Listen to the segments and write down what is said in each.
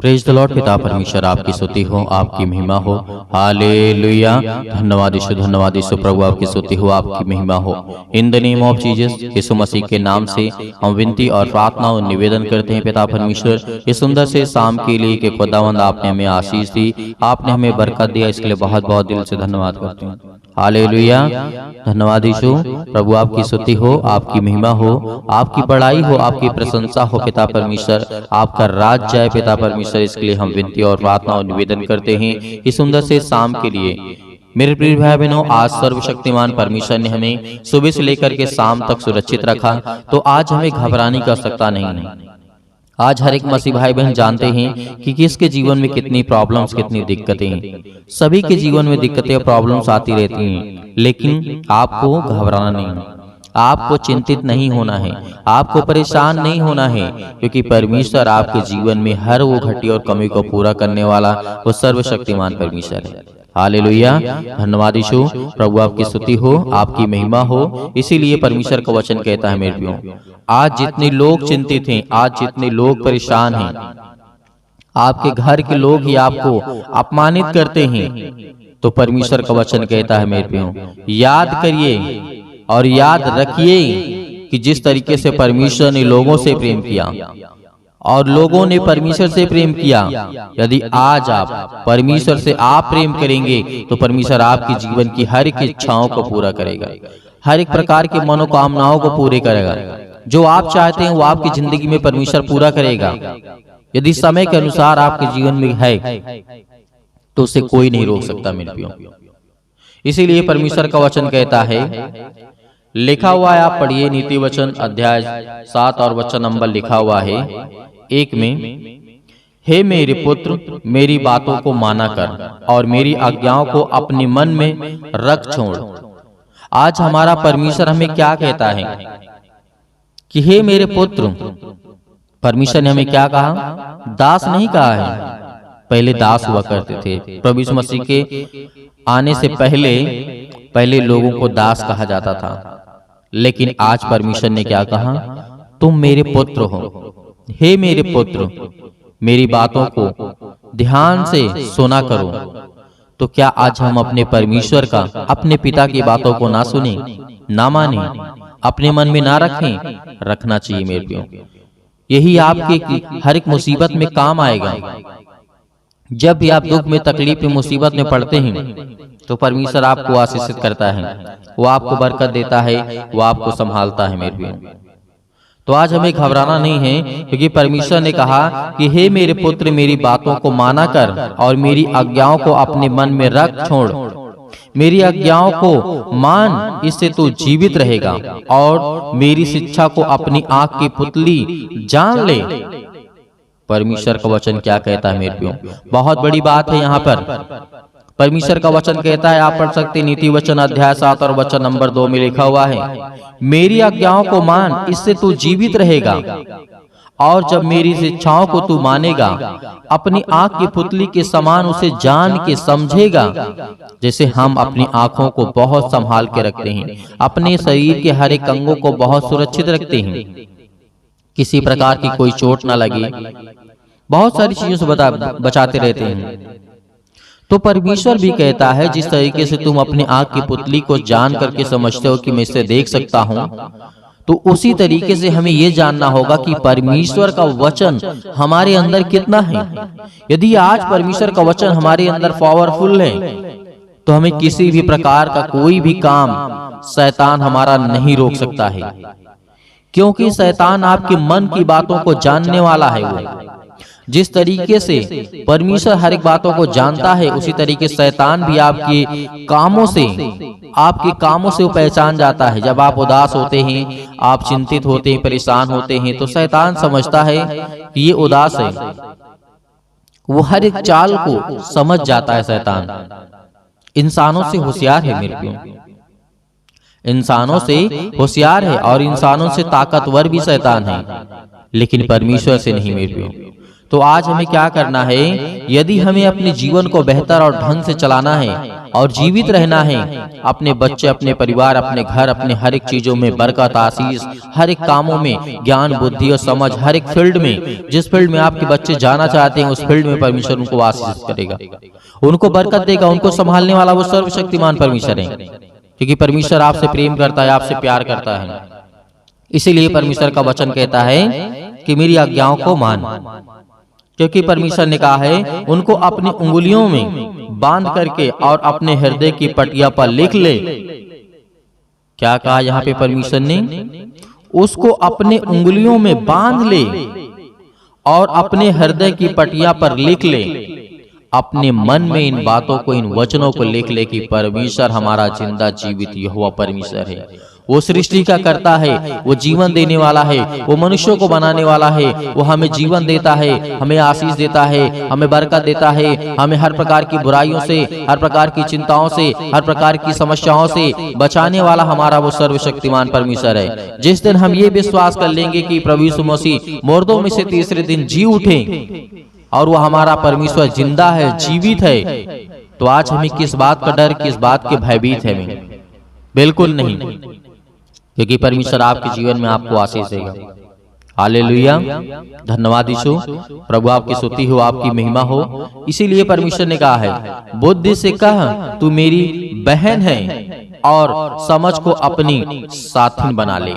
Praise the Lord. पिता परमेश्वर आपकी स्तुति हो, आपकी महिमा हो। हालेलुया। धन्यवाद यीशु प्रभु, आपकी स्तुति हो, आपकी महिमा हो। In the name of Jesus, Yeshu Masih के नाम से हम विनती और प्रार्थना और निवेदन करते हैं पिता परमेश्वर, ये सुंदर से शाम के लिए कि खुदावंद आपने हमें आशीष दी, आपने हमें बरकत दिया, इसके लिए बहुत बहुत दिल से धन्यवाद करते हैं। हालेलुया। धन्यवाद यीशु प्रभु, आपकी स्तुति हो, आपकी महिमा हो, आपकी बड़ाई हो, आपकी प्रशंसा हो पिता परमेश्वर, आपका राज जाए पिता परमेश्वर, इसके लिए हम विनती और प्रार्थना और निवेदन करते हैं इस सुंदर से शाम के लिए। मेरे प्रिय भाई बहनों, आज सर्वशक्तिमान परमेश्वर ने हमें सुबह से लेकर के शाम तक सुरक्षित रखा, तो आज हमें घबराने की आवश्यकता नहीं है। आज हर एक मसीह भाई बहन जानते हैं कि किसके जीवन में कितनी प्रॉब्लम्स, कितनी दिक्कतें हैं। सभी के जीवन में दिक्कतें और प्रॉब्लम्स आती रहती हैं, लेकिन आपको घबराना नहीं है, आपको चिंतित नहीं होना है, आपको परेशान नहीं होना है, क्योंकि परमेश्वर आपके जीवन में हर वो घटी और कमी को पूरा करने वाला वो सर्वशक्तिमान परमेश्वर है। हालेलुया। धन्यवाद यीशु प्रभु, आपकी स्तुति हो, आपकी महिमा हो। इसीलिए परमेश्वर का वचन कहता है मेरे प्रियो, आज जितने लोग चिंतित हैं, आज जितने लोग परेशान हैं, आपके घर के लोग ही आपको अपमानित करते हैं, तो परमेश्वर का वचन कहता है मेरे प्रियो, याद करिए और याद रखिए कि जिस तरीके से परमेश्वर ने लोगों से प्रेम किया और लोगों ने परमेश्वर से प्रेम किया, यदि आज आप परमेश्वर से आप प्रेम करेंगे तो परमेश्वर आपके जीवन की हर एक इच्छाओं को पूरा करेगा, हर एक प्रकार की मनोकामनाओं को पूरे करेगा। जो आप चाहते हैं वो आपकी जिंदगी में परमेश्वर पूरा करेगा। यदि समय के अनुसार आपके जीवन में है तो उसे कोई नहीं रोक सकता मेरे प्रियो। इसीलिए परमेश्वर का वचन कहता है, लिखा हुआ है, आप पढ़िए नीति वचन अध्याय 7 और वचन नंबर लिखा हुआ है 1 में, हे मेरे पुत्र, मेरी बातों को माना कर और मेरी आज्ञाओं को अपने मन में रख छोड़। आज हमारा परमेश्वर हमें क्या कहता है कि हे मेरे पुत्र। परमेश्वर ने हमें क्या कहा? दास नहीं कहा है। पहले दास हुआ करते थे, प्रभु यीशु मसीह के आने से पहले लोगों को दास कहा जाता था, लेकिन आज परमेश्वर ने क्या कहा? तुम मेरे पुत्र हो। हे मेरे पुत्र, मेरी बातों को ध्यान से सुना करो। तो क्या आज हम अपने परमेश्वर का, अपने पिता की बातों को ना सुने, ना माने, अपने मन में ना रखें? रखना चाहिए मेरे प्रियो। यही आपके हर एक मुसीबत में काम आएगा। जब भी आप दुख में, तकलीफ में, मुसीबत में पड़ते हैं तो परमेश्वर आपको आशीषित करता है, वो आपको बरकत देता है, वो आपको संभालता है मेरे प्रियो। तो आज हमें घबराना नहीं है, क्योंकि परमेश्वर ने कहा कि हे मेरे पुत्र, मेरी बातों को माना कर और मेरी आज्ञाओं को अपने मन में रख छोड़। मेरी आज्ञाओं को मान, इससे तू जीवित रहेगा और मेरी शिक्षा को अपनी आंख की पुतली जान ले। परमेश्वर का वचन क्या कहता है मेरे प्रियो? बहुत बड़ी बात है यहाँ पर। परमेश्वर का वचन कहता है, आप पढ़ सकते नीति वचन अध्याय 7 और वचन नंबर 2 में लिखा हुआ है, मेरी आज्ञाओं को मान, इससे तू जीवित रहेगा और जब मेरी शिक्षाओं को तू मानेगा, अपनी आंख की पुतली के समान उसे जान के समझेगा। जैसे हम अपनी आंखों को बहुत संभाल के रखते हैं, अपने शरीर के हर एक अंगों को बहुत सुरक्षित रखते हैं, किसी प्रकार की कोई चोट ना लगे, बहुत सारी चीजों से बचाते रहते हैं। तो परमेश्वर भी कहता है, जिस तरीके से तुम अपनी आंख की पुतली को जान करके समझते हो कि मैं इसे देख सकता हूं, तो उसी तरीके से हमें यह जानना होगा कि परमेश्वर का वचन हमारे अंदर कितना है। यदि आज परमेश्वर का वचन हमारे अंदर पावरफुल है, तो हमें किसी भी प्रकार का कोई भी काम शैतान हमारा नहीं रोक सकता है, क्योंकि शैतान आपके मन की बातों को जानने वाला है। वो जिस तरीके से परमेश्वर हर एक बातों को जानता है, उसी तरीके शैतान भी आपके कामों से वो पहचान जाता है। जब आप उदास होते हैं, आप चिंतित होते हैं, परेशान होते हैं, तो शैतान समझता है कि ये उदास है। वो हर एक चाल को समझ जाता है। शैतान इंसानों से होशियार है मेरे प्रियो, इंसानों से होशियार है और इंसानों से ताकतवर भी शैतान है, लेकिन परमेश्वर से नहीं मेरे प्रियो। तो आज हमें क्या करना है, यदि हमें अपने जीवन को बेहतर और ढंग से चलाना है और जीवित रहना है, अपने बच्चे, अपने परिवार, अपने घर, अपने हर एक चीजों में बरकत, आशीष, हर एक कामों में ज्ञान, बुद्धि और समझ, हर एक फील्ड में, जिस फील्ड में आपके बच्चे जाना चाहते हैं उस फील्ड में परमेश्वर उनको आशीष करेगा, उनको बरकत देगा। उनको संभालने वाला वो सर्वशक्तिमान परमेश्वर है, क्योंकि परमेश्वर आपसे प्रेम करता है, आपसे प्यार करता है। इसीलिए परमेश्वर का वचन कहता है कि मेरी आज्ञाओं को मान, क्योंकि परमेश्वर ने कहा है उनको अपनी उंगलियों में बांध करके और अपने हृदय की पटिया पर लिख ले। क्या कहा यहाँ पे परमेश्वर ने? उसको अपने उंगलियों में बांध ले और अपने हृदय की पटिया पर लिख ले। अपने मन में इन बातों को, इन वचनों को लिख ले कि परमेश्वर हमारा जिंदा जीवित यहोवा परमेश्वर है। वो सृष्टि का करता है, वो जीवन देने वाला है, वो मनुष्यों को बनाने वाला है, वो हमें जीवन देता है, हमें आशीष देता है, हमें बरकत देता है, हमें हर प्रकार की बुराइयों से, हर प्रकार की चिंताओं से, हर प्रकार की समस्याओं से बचाने वाला हमारा वो सर्वशक्तिमान परमेश्वर है। जिस दिन हम ये विश्वास कर लेंगे कि प्रभु यीशु मसीह मुर्दों में से तीसरे दिन जी उठे और वो हमारा परमेश्वर जिंदा है, जीवित है, तो आज हमें किस बात का डर, किस बात के भयभीत है? हमें बिल्कुल नहीं, क्योंकि परमेश्वर आपके जीवन में आपको आशीष देगा। हालेलुया, धन्यवाद यीशु। प्रभु आपकी स्तुति हो, आपकी महिमा हो। इसीलिए परमेश्वर ने कहा है, बुद्धि से कह तू मेरी बहन है और समझ को अपनी साथिन बना ले।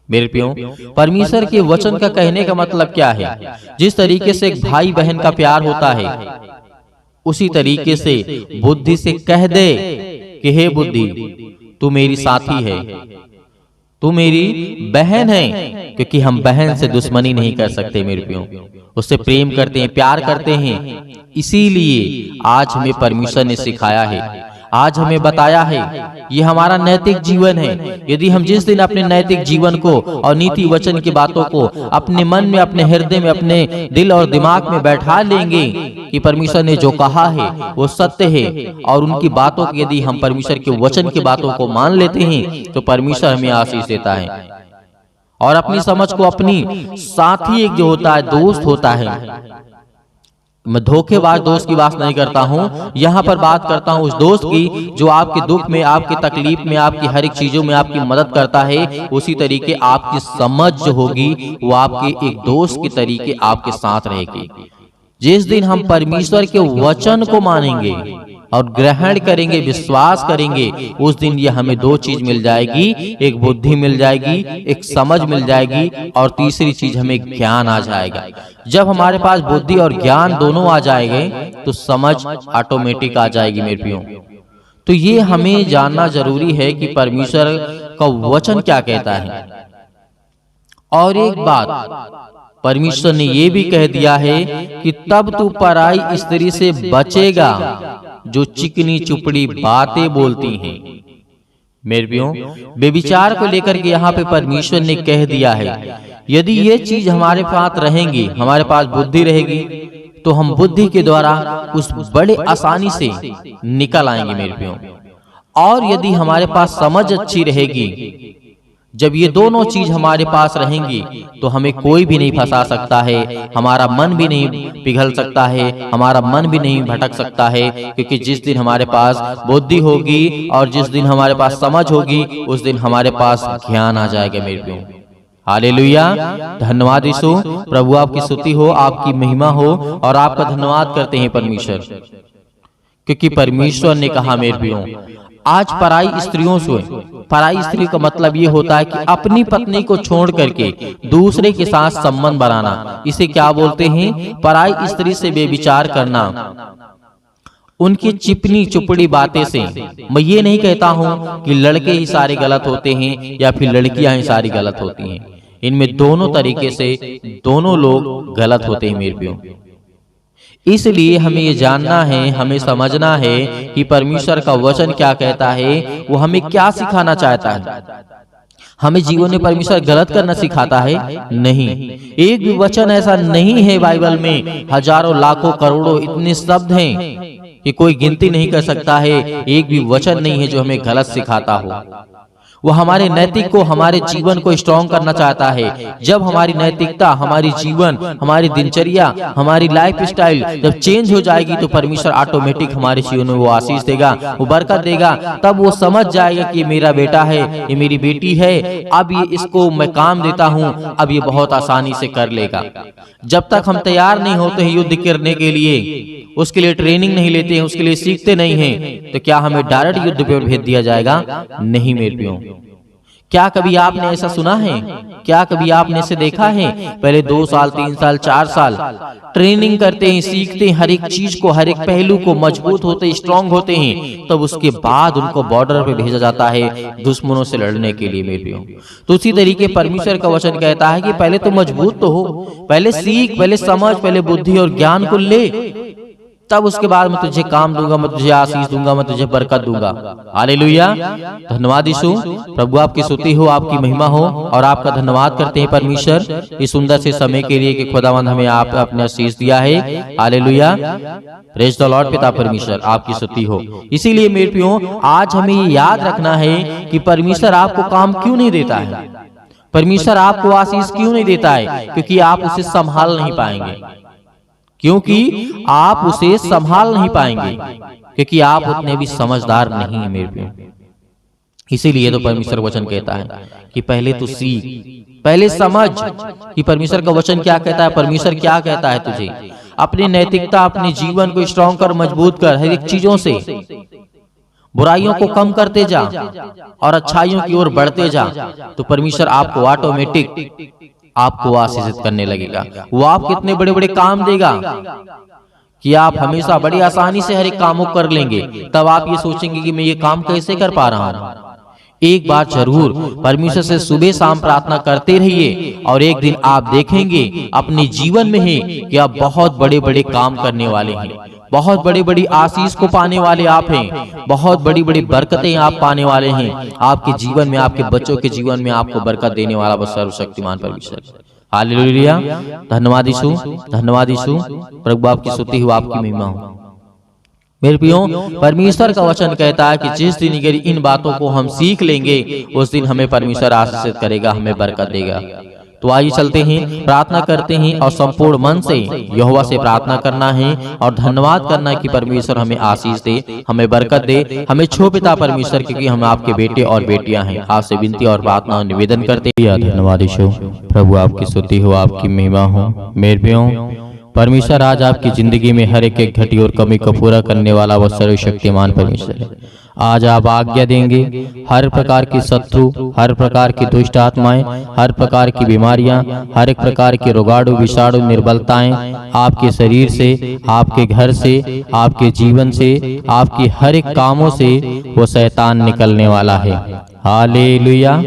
मेरे प्रियो, परमेश्वर के वचन का कहने का मतलब क्या है? जिस तरीके से एक भाई बहन का प्यार होता है, उसी तरीके से बुद्धि से कह दे कि हे बुद्धि, तू मेरी साथी है, तू मेरी बहन है, क्योंकि हम बहन से दुश्मनी नहीं कर सकते मेरे प्रियो, उससे प्रेम करते हैं, प्यार करते हैं। इसीलिए आज हमें परमेश्वर ने सिखाया है, आज हमें बताया है, ये हमारा नैतिक जीवन है। यदि हम जिस दिन अपने नैतिक जीवन को और नीति वचन की बातों को अपने मन में, अपने हृदय में, अपने दिल और दिमाग में बैठा लेंगे कि परमेश्वर ने जो कहा है वो सत्य है, और उनकी बातों की यदि हम परमेश्वर के वचन की बातों को मान लेते हैं, तो परमेश्वर हमें आशीष देता है। और अपनी समझ को अपनी साथी एक जो होता है, दोस्त होता है, मैं धोखेबाज दोस्त की बात नहीं करता हूँ, यहाँ पर बात करता हूँ उस दोस्त की जो आपके दुख में, आपकी तकलीफ में, आपकी हर एक चीजों में आपकी मदद करता है। उसी तरीके आपकी समझ जो होगी वो आपके एक दोस्त के तरीके आपके साथ रहेगी। जिस दिन हम परमेश्वर के वचन को मानेंगे और ग्रहण करेंगे, विश्वास करेंगे, उस दिन ये हमें दो चीज मिल जाएगी, एक बुद्धि मिल जाएगी, एक समझ मिल जाएगी, और तीसरी चीज हमें ज्ञान आ जाएगा। जब हमारे पास बुद्धि और ज्ञान दोनों आ जाएंगे तो समझ ऑटोमेटिक आ जाएगी मेरे प्रियो। तो ये हमें जानना जरूरी है कि परमेश्वर का वचन क्या कहता है। और एक बात परमेश्वर ने ये भी कह दिया है कि तब तू पराई स्त्री से बचेगा जो चिकनी चुपड़ी बातें बोलती हैं। मेरे प्रियो, बेविचार को लेकर के यहाँ पे परमेश्वर ने कह दिया है, यदि ये चीज हमारे पास रहेंगी, हमारे पास बुद्धि रहेगी, तो हम बुद्धि के द्वारा उस बड़े आसानी से निकल आएंगे मेरे प्रियो। और यदि हमारे पास समझ अच्छी रहेगी, जब ये दोनों चीज हमारे पास रहेंगी, तो हमें कोई भी नहीं फंसा सकता है, हमारा मन भी नहीं पिघल सकता है, हमारा मन भी नहीं भटक सकता है। क्योंकि जिस दिन हमारे पास बुद्धि होगी और जिस दिन हमारे पास समझ होगी, उस दिन हमारे पास ज्ञान आ जाएगा मेरे प्रियो। हालेलुया, धन्यवाद यीशु। प्रभु आपकी स्तुति हो, आपकी महिमा हो, और आपका धन्यवाद करते हैं परमेश्वर, क्योंकि परमेश्वर ने कहा मेरे प्रियो, आज पराई स्त्रियों से, पराई स्त्री का मतलब ये होता है कि अपनी पत्नी को छोड़ करके दूसरे के साथ संबंध बनाना। इसे क्या बोलते हैं? पराई स्त्री से बेविचार करना, उनकी चिपनी चुपड़ी बातें से। मैं ये नहीं कहता हूं कि लड़के ही सारे गलत होते हैं या फिर लड़कियां ही सारी गलत होती हैं। इनमें दोनों तरीके से दोनों लोग गलत होते हैं मेरे प्रियो। इसलिए हमें ये जानना है, हमें समझना है कि परमेश्वर का वचन क्या कहता है, वो हमें क्या सिखाना चाहता है। हमें जीवन में परमेश्वर गलत करना सिखाता है? नहीं, एक भी वचन ऐसा नहीं है बाइबल में। हजारों, लाखों, करोड़ों इतने शब्द हैं कि कोई गिनती नहीं कर सकता है। एक भी वचन नहीं है जो हमें गलत सिखाता हो। वो हमारे नैतिक को, हमारे जीवन को स्ट्रॉन्ग करना चाहता है। जब हमारी नैतिकता, हमारी जीवन, हमारी दिनचर्या, हमारी लाइफ स्टाइल जब चेंज हो जाएगी तो परमेश्वर ऑटोमेटिक हमारे जीवन में वो आशीष देगा, वो बरकत देगा। तब वो समझ जाएगा कि मेरा बेटा है, ये मेरी बेटी है, अब ये इसको मैं काम देता हूँ, अब ये बहुत आसानी से कर लेगा। जब तक हम तैयार नहीं होते हैं युद्ध करने के लिए, उसके लिए ट्रेनिंग नहीं लेते हैं, उसके लिए सीखते नहीं हैं, तो क्या हमें डायरेक्ट युद्ध पे भेज दिया जाएगा? नहीं मेरे प्रियो। क्या कभी आपने ऐसा सुना है? क्या कभी आपने इसे देखा है? पहले 2 साल, 3 साल, 4 साल ट्रेनिंग करते हैं, सीखते हैं हर एक चीज को, हर एक पहलू को, मजबूत होते हैं, स्ट्रांग होते हैं, तब उसके बाद उनको बॉर्डर पे भेजा जाता है दुश्मनों से लड़ने के लिए मेरे प्रियो। तो उसी तरीके परमेश्वर का वचन कहता है कि पहले तो मजबूत तो हो, पहले सीख, पहले समझ, पहले बुद्धि और ज्ञान को ले, तब उसके बाद मैं तुझे काम दूंगा, मैं तुझे आशीष दूंगा, मैं तुझे बरकत दूंगा। हालेलुया। धन्यवाद यीशु। प्रभु आपकी स्तुति हो, आपकी महिमा हो, और आपका धन्यवाद करते हैं परमेश्वर इस सुंदर से समय के लिए कि खुदावंद हमें आप अपने आशीष दिया है। हालेलुया। Praise the Lord. पिता परमेश्वर आपकी स्तुति हो। इसीलिए मेरे प्रियो, आज हमें ये याद रखना है कि परमेश्वर आपको काम क्यों नहीं देता है, परमेश्वर आपको आशीष क्यों नहीं देता है, क्योंकि आप उसे संभाल नहीं पाएंगे, क्योंकि आप उसे संभाल नहीं पाएंगे, क्योंकि आप उतने भी समझदार नहीं हैं मेरे प्रियो। इसीलिए तो परमेश्वर वचन कहता है कि पहले तो सीख, पहले समझ कि परमेश्वर का वचन क्या कहता है, परमेश्वर क्या कहता है तुझे। अपनी नैतिकता, अपने जीवन को स्ट्रॉन्ग कर, मजबूत कर, हर एक चीजों से बुराइयों को कम करते जा और अच्छाइयों की ओर बढ़ते जा, तो परमेश्वर आपको ऑटोमेटिक आपको आशीषित करने लगेगा। वो आप कितने बड़े बड़े काम देगा कि आप हमेशा बड़ी आसानी से हर एक काम को कर लेंगे। तब आप ये सोचेंगे कि मैं ये काम कैसे कर पा रहा हूँ। एक बार जरूर परमेश्वर से सुबह शाम प्रार्थना करते रहिए, और एक दिन आप देखेंगे अपने जीवन में ही कि आप बहुत बड़े बड़े काम करने वाले हैं, बहुत बड़ी बड़ी आशीष को पाने वाले आप हैं, बहुत बड़ी बड़ी बरकतें आप पाने वाले हैं। आपके जीवन में, आपके बच्चों के जीवन में आपको बरकत देने वाला वो सर्वशक्तिमान परमेश्वर। हालेलुया। धन्यवाद यीशु, धन्यवाद यीशु। प्रभु आपकी स्तुति हो, आपकी महिमा हो। मेरे प्रियो, परमेश्वर का वचन कहता है कि जिस दिन इन बातों को हम सीख लेंगे, उस दिन हमें परमेश्वर आशीषित करेगा, हमें बरकत देगा। तो आइए चलते हैं, प्रार्थना करते हैं, और संपूर्ण मन से यहोवा से प्रार्थना करना है और धन्यवाद करना है कि परमेश्वर हमें आशीष दे, हमें बरकत दे, हमें छो पिता परमेश्वर, क्योंकि हम आपके बेटे और बेटियां हैं। आपसे विनती और प्रार्थना और निवेदन करते हैं। धन्यवाद यीशु। प्रभु आपकी स्तुति हो, आपकी महिमा हो। मेरे प्रियो, परमेश्वर आज आपकी जिंदगी में हर एक घटी और कमी को पूरा करने वाला वह सर्वशक्तिमान परमेश्वर है। आज आप आज्ञा देंगे, हर प्रकार की शत्रु, हर प्रकार की दुष्ट आत्माएं, हर प्रकार की बीमारियां, हर एक प्रकार के रोगाणु, विषाणु, निर्बलताएं आपके शरीर से, आपके घर से, आपके जीवन से, आपके हर एक कामों से वो शैतान निकलने वाला है। हालेलुया।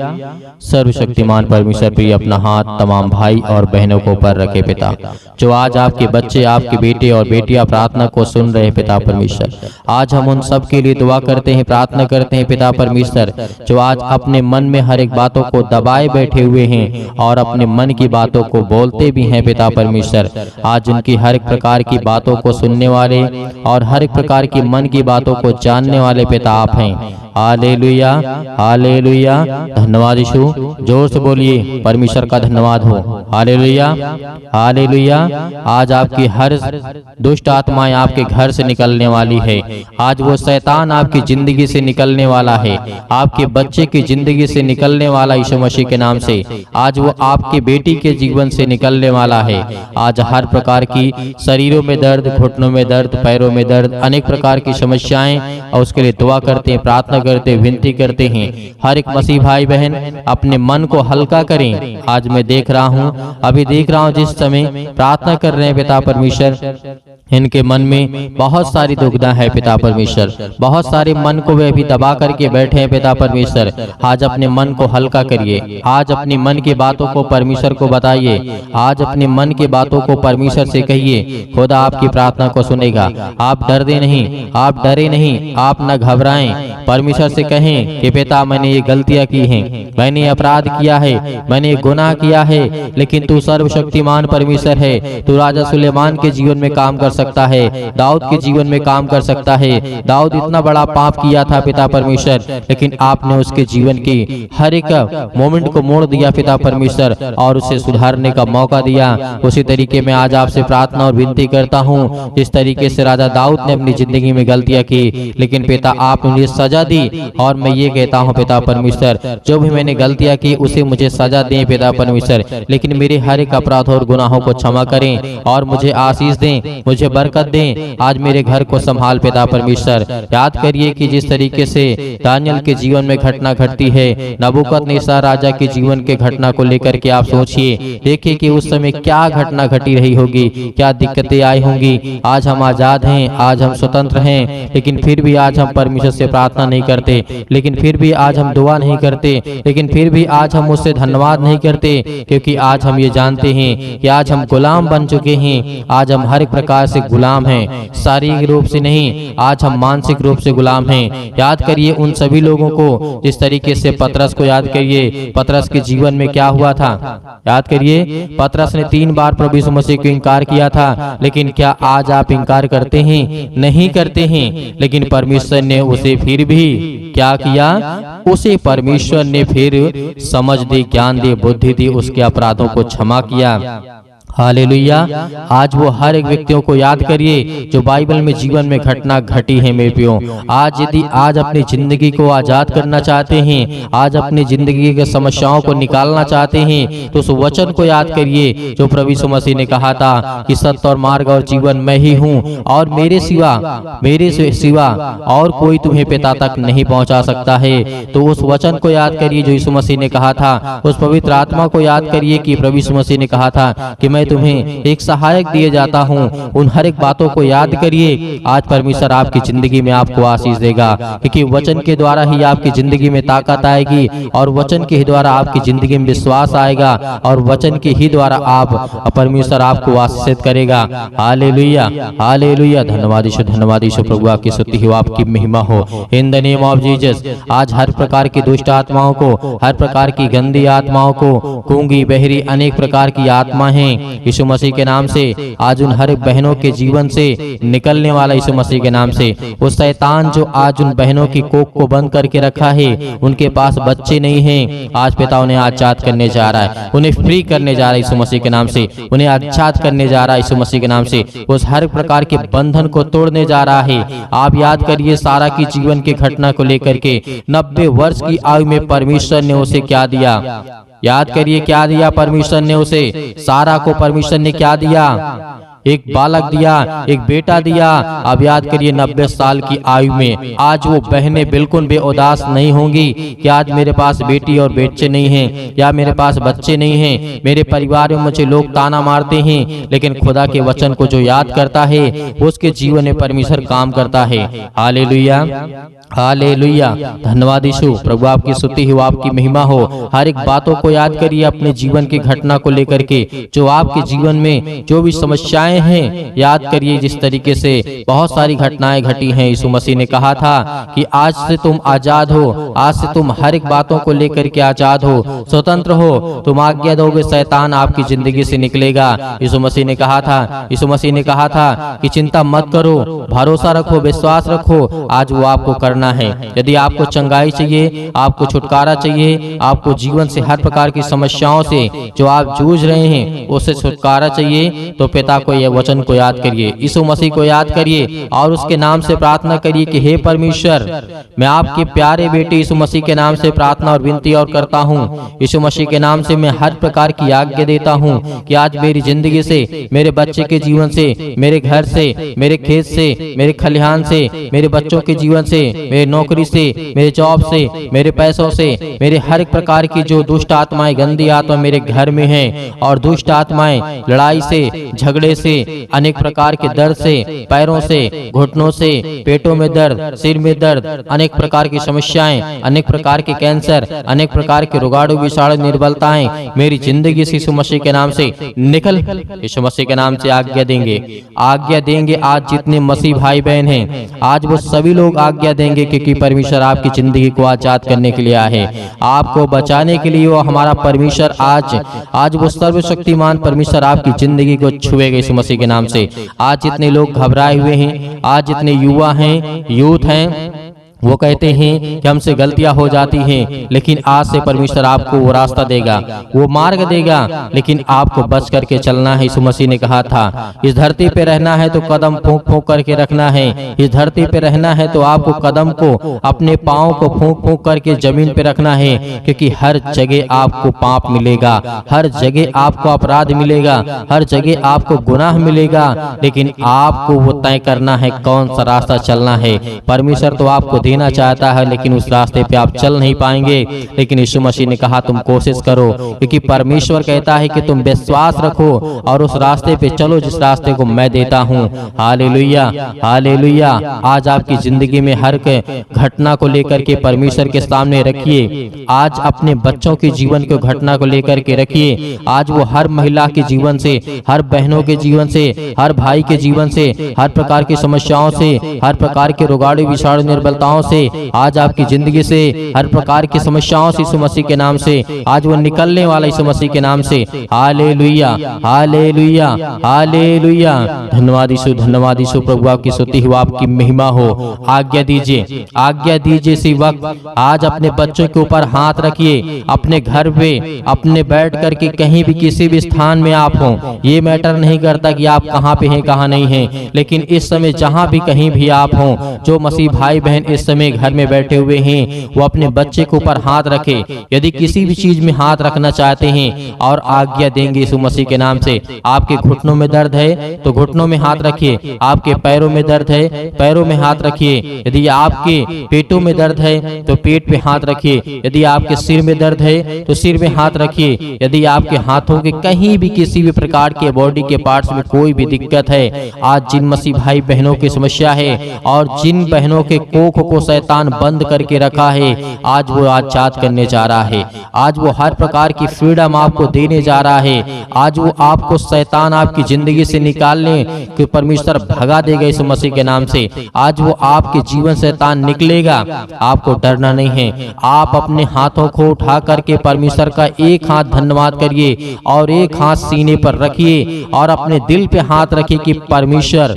सर्वशक्तिमान परमेश्वर प्रिय अपना हाथ तमाम भाई और बहनों को ऊपर रखे पिता, जो आज आपके बच्चे, आपके बेटे और बेटियां प्रार्थना को सुन रहे पिता परमेश्वर। आज हम उन सब के लिए दुआ करते हैं, प्रार्थना करते हैं पिता परमेश्वर, जो आज अपने मन में हर एक बातों को दबाए बैठे हुए हैं और अपने मन की बातों को बोलते भी हैं पिता परमेश्वर। आज उनकी हर एक प्रकार की बातों को सुनने वाले और हर एक प्रकार की मन की बातों को जानने वाले पिता आप हैं। Hallelujah, hallelujah. धन्यवाद यीशु। जोर से बोलिए, परमेश्वर का धन्यवाद हो। Hallelujah, hallelujah. आज आपकी हर दुष्ट आत्माएं आपके घर से निकलने वाली है। आज वो शैतान आपकी जिंदगी से निकलने वाला है, आपके बच्चे की जिंदगी से निकलने वाला यीशु मसीह के नाम से। आज वो आपके बेटी के जीवन से निकलने वाला है। आज हर प्रकार की शरीरों में दर्द, घुटनों में दर्द, पैरों में दर्द, अनेक प्रकार की समस्याएं, और उसके लिए दुआ करते हैं, प्रार्थना करते, विनती करते हैं। हर एक मसीह भाई बहन अपने मन को हल्का करें। आज मैं देख रहा हूँ, अभी देख रहा हूँ, जिस समय प्रार्थना कर रहे हैं पिता परमेश्वर, इनके मन में बहुत सारी दुविधा है पिता परमेश्वर, बहुत सारे मन को वे अभी दबा करके बैठे हैं पिता परमेश्वर। आज अपने मन को हल्का करिए, आज अपने मन की बातों को परमेश्वर को बताइए, आज अपने मन की बातों को परमेश्वर से कहिए। खुदा आपकी प्रार्थना को सुनेगा। आप डरते नहीं, आप डरे नहीं, आप न घबराएं। परमेश्वर परमेश्वर से कहें कि पिता मैंने ये गलतियां की हैं, मैंने अपराध किया है, मैंने गुनाह किया है, लेकिन तू सर्वशक्तिमान परमेश्वर है। तू राजा सुलेमान के जीवन में काम कर सकता है, दाऊद के जीवन में काम कर सकता है। दाऊद इतना बड़ा पाप किया था पिता परमेश्वर, लेकिन आपने उसके जीवन की हर एक मोमेंट को मोड़ दिया पिता परमेश्वर, और उसे सुधारने का मौका दिया। उसी तरीके में आज आपसे प्रार्थना और विनती करता हूँ, जिस तरीके से राजा दाऊद ने अपनी जिंदगी में गलतियां की, लेकिन पिता आपने मुझे सजा दी। और मैं ये कहता हूँ पिता परमेश्वर, जो भी मैंने गलतियां की उसे मुझे सजा दें पिता परमेश्वर, लेकिन मेरे हर एक अपराधों और गुनाहों को क्षमा करें और मुझे आशीष दें, मुझे बरकत दें। आज मेरे घर को संभाल पिता परमेश्वर। याद करिए कि जिस तरीके से दानियल के जीवन में घटना घटती है, नबूकदनेस्सर राजा के जीवन के घटना को लेकर के आप सोचिए, देखिए कि उस समय क्या घटना घटी रही होगी, क्या दिक्कतें आई होंगी। आज हम आजाद हैं, आज हम स्वतंत्र हैं, लेकिन फिर भी आज हम परमेश्वर से प्रार्थना नहीं करते, लेकिन फिर भी आज हम दुआ नहीं करते, लेकिन फिर भी आज हम उससे धन्यवाद नहीं करते, क्योंकि आज हम ये जानते हैं कि आज हम गुलाम बन चुके हैं। आज हम हर एक प्रकार से गुलाम हैं, शारीरिक रूप से नहीं, आज हम मानसिक रूप से गुलाम हैं। याद करिए उन सभी लोगों को, जिस तरीके से पतरस को याद करिए, पतरस के जीवन में क्या हुआ था। याद करिए पतरस ने 3 बार प्रभु यीशु मसीह को इनकार किया था, लेकिन क्या आज आप इनकार करते हैं? नहीं करते हैं। लेकिन परमेश्वर ने उसे फिर भी क्या किया? उसे परमेश्वर ने फिर समझ दी, ज्ञान दी, बुद्धि दी, उसके अपराधों को क्षमा किया। हालेलुया। आज वो हर एक व्यक्तियों को याद करिए जो बाइबल में जीवन में घटना घटी है मेरे प्रियो। आज यदि आज अपनी जिंदगी को आजाद करना चाहते हैं, आज अपनी जिंदगी के समस्याओं को निकालना चाहते हैं, तो उस वचन को याद करिए जो प्रभु यीशु मसीह ने कहा था कि सत्य और मार्ग और जीवन मैं ही हूँ, और मेरे सिवा और कोई तुम्हें पिता तक नहीं पहुँचा सकता है। तो उस वचन को याद करिए जो यीशु मसीह ने कहा था, उस पवित्र आत्मा को याद करिए कि प्रभु यीशु मसीह ने कहा था कि मैं तुम्हें एक सहायक दिए जाता हूँ। उन हर एक बातों को याद करिए। आज परमेश्वर आपकी जिंदगी में आपको आशीष देगा, क्योंकि वचन के द्वारा ही आपकी जिंदगी में ताकत आएगी, और वचन के ही द्वारा आपकी जिंदगी में विश्वास आएगा, और वचन के ही द्वारा आप परमेश्वर आपको आशीषित करेगा। Hallelujah, hallelujah. धन्यवाद यीशु, धन्यवाद यीशु। प्रभु आपकी स्तुति हो, आपकी महिमा हो। In the name of Jesus आज हर प्रकार की दुष्ट आत्माओं को, हर प्रकार की गंदी आत्माओं को, गूंगी बहरी अनेक प्रकार की आत्मा है, यीशु मसीह के नाम से आज उन हर बहनों के जीवन से निकलने वाला यीशु मसीह के नाम से। वो शैतान जो आज उन बहनों की कोख को बंद करके रखा है, उनके पास बच्चे नहीं हैं, आज पिता उन्हें आजाद करने जा रहा है, उन्हें फ्री करने जा रहा है यीशु मसीह के नाम से, उन्हें आजाद करने जा रहा है यीशु मसीह के नाम से। उस हर प्रकार के बंधन को तोड़ने जा रहा है। आप याद करिए सारा की जीवन की घटना को लेकर के 90 वर्ष की आयु में परमेश्वर ने उसे क्या दिया? याद करिए क्या दिया परमेश्वर ने उसे? सारा को परमेश्वर ने क्या दिया? एक बालक दिया, एक बेटा दिया। अब याद करिए 90 साल की आयु में आज वो बहनें बिल्कुल बेउदास नहीं होंगी कि आज मेरे पास बेटी और बच्चे नहीं हैं, या मेरे पास बच्चे नहीं हैं, मेरे परिवार में मुझे लोग ताना मारते हैं, लेकिन खुदा के वचन को जो याद करता है उसके जीवन में परमेश्वर काम करता है। Hallelujah, hallelujah. धन्यवाद यीशु। प्रभु आपकी स्तुति हो, आपकी महिमा हो। हर एक बातों को याद करिए अपने जीवन की घटना को लेकर के, जो आपके जीवन में जो भी समस्याएं हैं, याद करिए जिस तरीके से बहुत सारी घटनाएं घटी हैं। यीशु मसीह ने कहा था कि आज से तुम आजाद हो, आज से तुम हर एक बातों को लेकर के आजाद हो, स्वतंत्र हो। तुम आज्ञा दोगे, शैतान आपकी जिंदगी से निकलेगा। यीशु मसीह ने कहा था, यीशु मसीह ने कहा था कि चिंता मत करो, भरोसा रखो, विश्वास रखो। आज वो आपको करना है। यदि आपको चंगाई चाहिए, आपको छुटकारा चाहिए, आपको जीवन से हर प्रकार की समस्याओं से जो आप जूझ रहे हैं उससे छुटकारा चाहिए, तो पिता को यह वचन को याद करिए, यीशु मसीह को याद करिए, और उसके नाम से प्रार्थना करिए कि हे परमेश्वर, मैं आपके प्यारे बेटे यीशु मसीह के नाम से प्रार्थना और विनती और करता हूँ। यीशु मसीह के नाम से मैं हर प्रकार की आज्ञा देता हूँ कि आज मेरी जिंदगी से, मेरे बच्चे के जीवन से, मेरे घर से, मेरे खेत से, मेरे खलिहान से, मेरे बच्चों के जीवन से, मेरे नौकरी से, मेरे जॉब से, मेरे पैसों से, मेरे हर एक प्रकार की जो दुष्ट आत्माएं, गंदी आत्मा मेरे घर में हैं, और दुष्ट आत्माएं लड़ाई से, झगड़े से, अनेक प्रकार के दर्द से, पैरों से, घुटनों से, पेटों में दर्द, सिर में दर्द, अनेक प्रकार की समस्याएं, अनेक प्रकार के कैंसर, अनेक प्रकार के रोगाणु विषाणु निर्बलताएं मेरी जिंदगी से यीशु मसीह के नाम से निकल। यीशु मसीह के नाम से आज्ञा देंगे, आज्ञा देंगे। आज जितने मसीह भाई बहन हैं, आज वो सभी लोग आज्ञा देंगे देंगे, क्योंकि परमेश्वर आपकी जिंदगी को आजाद करने के लिए आए, आपको बचाने के लिए। वो हमारा परमेश्वर आज वो सर्वशक्तिमान परमेश्वर आपकी जिंदगी को छुएगा यीशु मसीह के नाम से। आज जितने लोग घबराए हुए हैं, आज जितने युवा हैं, यूथ हैं, वो कहते हैं कि हमसे गलतियां हो जाती हैं, लेकिन आज से परमेश्वर आपको वो रास्ता देगा, वो मार्ग देगा, लेकिन आपको बच करके चलना है। यीशु मसीह ने कहा था, इस धरती पे रहना है तो कदम फूंक फूंक करके रखना है। इस धरती पे रहना है तो आपको कदम को, अपने पाँव को फूंक फूंक करके जमीन पे रखना है, क्योंकि हर जगह आपको पाप मिलेगा, हर जगह आपको अपराध मिलेगा, हर जगह आपको गुनाह मिलेगा, लेकिन आपको वो तय करना है कौन सा रास्ता चलना है। परमेश्वर तो आपको देना चाहता है, लेकिन उस रास्ते पे आप चल नहीं पाएंगे। लेकिन यीशु मसीह ने कहा तुम कोशिश करो, क्योंकि परमेश्वर कहता है कि तुम विश्वास रखो और उस रास्ते पे चलो जिस रास्ते को मैं देता हूँ। Hallelujah, hallelujah. आज आपकी जिंदगी में हर घटना को लेकर के परमेश्वर के सामने रखिए। आज अपने बच्चों के जीवन को घटना को लेकर के रखिए। आज वो हर महिला के जीवन से, हर बहनों के जीवन से, हर भाई के जीवन से, हर प्रकार की समस्याओं से, हर प्रकार के रोगाड़ू विषाणु निर्बलताओं से, आज आपकी जिंदगी से, हर प्रकार की समस्याओं से यीशु मसीह के नाम से आज वो निकलने वाला यीशु मसीह के नाम से। Hallelujah, hallelujah, hallelujah. धन्यवाद यीशु, धन्यवाद यीशु। प्रभु आपकी स्तुति हो, आपकी महिमा हो। आज्ञा दीजिए, आज्ञा दीजिए इसी वक्त। आज अपने बच्चों के ऊपर हाथ रखिए, अपने घर पे, अपने बैठ करके कहीं भी किसी भी स्थान में आप हो, ये मैटर नहीं करता कि आप कहाँ पे हैं कहाँ नहीं हैं, लेकिन इस समय जहाँ भी कहीं भी आप हो, जो मसीह भाई बहन इस समय घर में बैठे हुए हैं, वो अपने बच्चे के ऊपर हाथ रखे। यदि किसी भी चीज में हाथ रखना चाहते हैं और आज्ञा देंगे यीशु मसीह के नाम से। आपके घुटनों में दर्द है तो घुटनों में हाथ रखिए, आपके पैरों में दर्द है पैरों में हाथ रखिए, यदि आपके पेटों में दर्द है तो पेट पे हाथ रखिए, यदि आपके सिर में दर्द है तो सिर में हाथ रखिए, यदि आपके हाथों के कहीं भी किसी भी प्रकार के बॉडी के पार्ट्स में कोई भी दिक्कत है, आज जिन मसीह भाई बहनों की समस्या है और जिन बहनों के कोख को शैतान बंद करके रखा है, आज वो आजाद करने जा रहा है। आज वो हर प्रकार की फ्रीडम आपको देने जा रहा है। आज वो आपको शैतान आपकी जिंदगी से निकालने के परमेश्वर भगा देगा यीशु मसीह के नाम से। आज वो आपके जीवन शैतान निकलेगा, आपको डरना नहीं है। आप अपने हाथों को उठा करके परमेश्वर का एक हाथ धन्यवाद करिए और एक हाथ सीने पर रखिए और अपने दिल पे हाथ रखिए कि परमेश्वर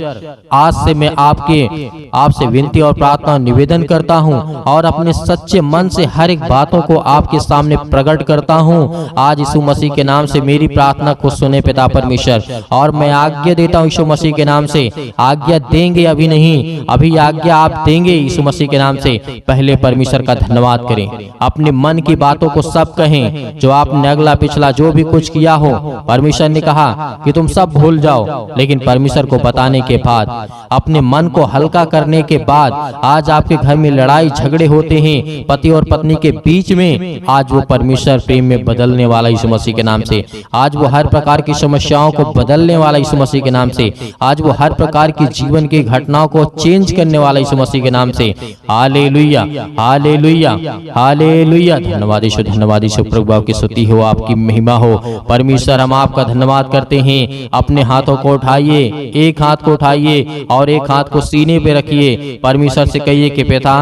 आज से मैं आपसे विनती और प्रार्थना निवेदन करता हूँ और अपने सच्चे मन से हर एक बातों को आपके सामने प्रकट करता हूँ। आज यीशु मसीह के नाम से मेरी प्रार्थना को सुने पिता परमेश्वर, और मैं आज्ञा देता हूँ यीशु मसीह के नाम से। आज्ञा देंगे अभी नहीं, अभी आज्ञा आप देंगे यीशु मसीह के नाम से। पहले परमेश्वर का धन्यवाद करें, अपने मन की बातों को सब कहें, जो आपने अगला पिछला जो भी कुछ किया हो। परमेश्वर ने कहा कि तुम सब भूल जाओ, लेकिन परमेश्वर को बताने के बाद, अपने मन को हल्का करने के बाद, आज आपके घर में लड़ाई झगड़े होते हैं पति और पत्नी के बीच में, आज वो परमेश्वर प्रेम में बदलने वाला यीशु मसीह के नाम से। आज वो हर प्रकार की समस्याओं को बदलने वाला यीशु मसीह के नाम से। आज वो हर प्रकार की जीवन की घटनाओं को चेंज करने वाला यीशु मसीह के नाम से। Hallelujah, hallelujah, hallelujah. धन्यवाद यीशु, धन्यवाद यीशु। प्रभु आपकी स्तुति हो, आपकी महिमा हो। परमेश्वर हम आपका धन्यवाद करते हैं। अपने हाथों को उठाइए, एक हाथ को उठाइए और एक हाथ को सीने पे रखिए। परमेश्वर से कहिए कि पिता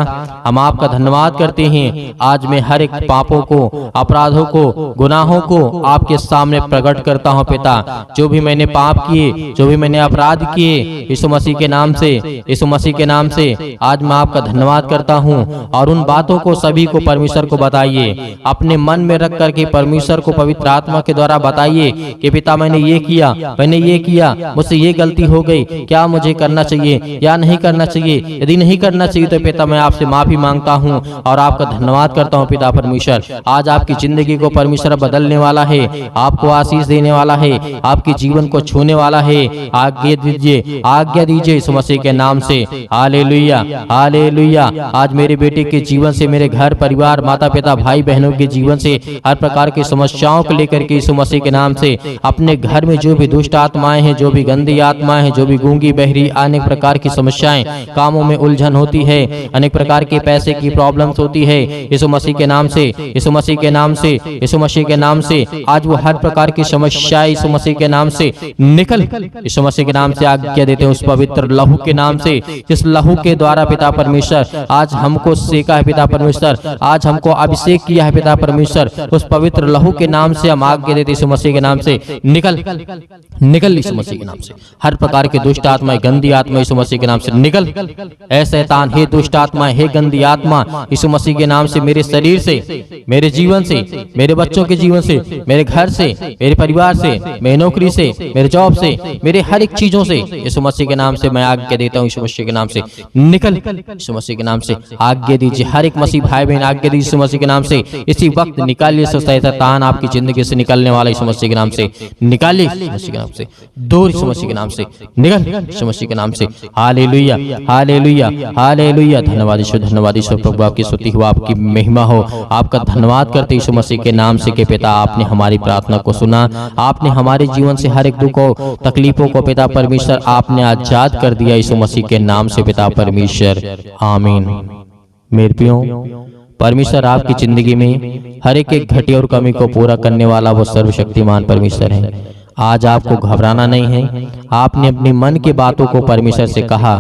हम आपका धन्यवाद करते हैं। आज मैं हर एक पापों को, अपराधों को, गुनाहों को आपके सामने प्रकट करता हूं पिता। जो भी मैंने पाप किए, जो भी मैंने अपराध किए, यीशु मसीह के नाम से, यीशु मसीह के नाम से आज मैं आपका धन्यवाद करता हूं। और उन बातों को सभी को परमेश्वर को बताइए, अपने मन में रख करके परमेश्वर को पवित्र आत्मा के द्वारा बताइए कि पिता मैंने ये किया, मैंने ये किया, मुझसे ये गलती हो गई, क्या मुझे करना चाहिए या नहीं करना चाहिए। यदि नहीं करना चाहिए तो पिता मैं आपसे माफी मांगता हूँ और आपका धन्यवाद करता हूँ पिता परमेश्वर। आज आपकी जिंदगी को परमेश्वर बदलने वाला है, आपको आशीष देने वाला है, आपके जीवन को छूने वाला है। आज्ञा दीजिए, आज्ञा दीजिए यीशु मसीह के नाम से। Hallelujah, hallelujah. आज मेरे बेटे के जीवन से, मेरे घर परिवार, माता पिता, भाई बहनों के जीवन से, हर प्रकार की समस्याओं को लेकर के यीशु मसीह के नाम से, अपने घर में जो भी दुष्ट आत्माएं हैं, जो भी गंदी आत्माएं हैं, जो भी गूंगी बहरी अनेक प्रकार की समस्याएं, कामों में उलझन होती है, अनेक प्रकार के पैसे की प्रॉब्लम्स होती है, यीशु मसीह के नाम से, यीशु मसीह के नाम से, यीशु मसीह के नाम से आज वो हर प्रकार की समस्याएं यीशु मसीह के नाम से निकल, यीशु मसीह के नाम से आज्ञा देते हैं उस पवित्र लहू के नाम से, जिस लहू के द्वारा पिता परमेश्वर आज हमको सेका है, पिता परमेश्वर आज हमको अभिषेक किया है, पिता परमेश्वर उस पवित्र लहू के नाम से हम आज्ञा देते यीशु मसीह के नाम से निकल, निकल यीशु मसीह के नाम से हर प्रकार के दुष्ट आत्मा, गंदी आत्मा यीशु मसीह के नाम से निकल। ऐ शैतान, हे दुष्ट आत्मा, हे गंदी आत्मा यीशु मसीह के नाम से मेरे शरीर से, मेरे जीवन से, मेरे बच्चों के जीवन से, मेरे घर से, मेरे परिवार से, मेरी नौकरी से, मेरे जॉब से, मेरे हर एक चीजों से यीशु मसीह के नाम से मैं आज्ञा देता हूँ, यीशु मसीह के नाम से निकल, यीशु मसीह के नाम से आज्ञा दीजिए। हर एक मसीह भाई बहन आज्ञा दीजिए यीशु मसीह के नाम से, इसी वक्त निकालिए शैतान आपकी जिंदगी से निकलने वाला यीशु मसीह के नाम से निकालिए, यीशु मसीह के नाम से दूर, यीशु मसीह के नाम से निकल, यीशु मसीह के नाम से। Hallelujah, hallelujah, hallelujah. धन्यवाद यीशु, धन्यवाद यीशु प्रभु, आपकी स्तुति हो, आपकी महिमा हो, आपका धन्यवाद करते यीशु मसीह के नाम से कि पिता आपने हमारी प्रार्थना को सुना, आपने हमारे जीवन से हर एक दुख को, तकलीफों को पिता परमेश्वर आपने आजाद कर दिया यीशु मसीह के नाम से पिता परमेश्वर, आमीन। मेरे प्रियो, परमेश्वर आपकी जिंदगी में हर एक घटी और कमी को पूरा करने वाला वो सर्वशक्तिमान परमेश्वर है। आज आपको घबराना नहीं है, आपने अपने मन की बातों को परमेश्वर से कहा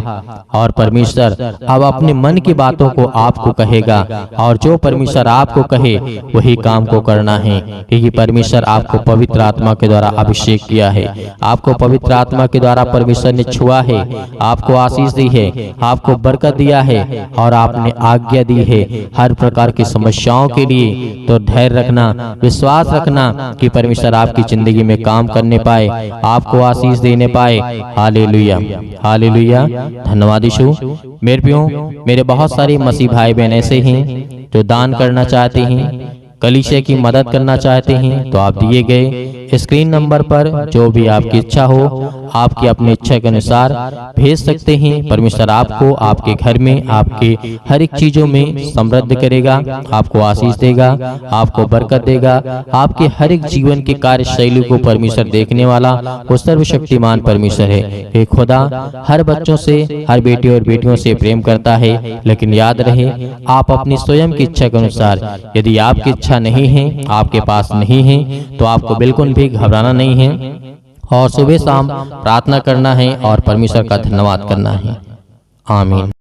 और परमेश्वर अब अपने मन की बातों को आपको कहेगा, और जो परमेश्वर आपको कहे वही काम को करना है, क्योंकि परमेश्वर आपको पवित्र आत्मा के द्वारा अभिषेक किया है, आपको पवित्र आत्मा के द्वारा परमेश्वर ने छुआ है, आपको आशीष दी है, आपको बरकत दिया है और आपने आज्ञा दी है हर प्रकार की समस्याओं के लिए। तो धैर्य रखना, विश्वास रखना कि परमेश्वर आपकी जिंदगी में काम करने पाए, आपको आशीष देने पाए। Hallelujah, hallelujah. धन्यवाद यीशु। मेरे प्रियो, मेरे बहुत सारे मसीह भाई बहन ऐसे हैं जो दान करना चाहते हैं, कलीसिया की मदद करना चाहते हैं, तो आप दिए गए स्क्रीन नंबर पर जो भी आपकी इच्छा हो, आपकी अपनी इच्छा के अनुसार भेज सकते हैं। परमेश्वर आपको आपके घर में, आपके हर एक चीजों में समृद्ध करेगा, आपको आशीष देगा, आपको बरकत देगा, आपके हर एक जीवन के कार्यशैली को परमेश्वर देखने वाला वो सर्वशक्तिमान परमेश्वर है। हे खुदा हर बच्चों से, हर बेटे और बेटियों से प्रेम करता है, लेकिन याद रहे आप अपनी स्वयं की इच्छा के अनुसार, यदि आपकी इच्छा नहीं है, आपके पास नहीं है, तो आपको बिल्कुल भी घबराना नहीं है और सुबह शाम प्रार्थना करना है और परमेश्वर का धन्यवाद करना है। आमीन।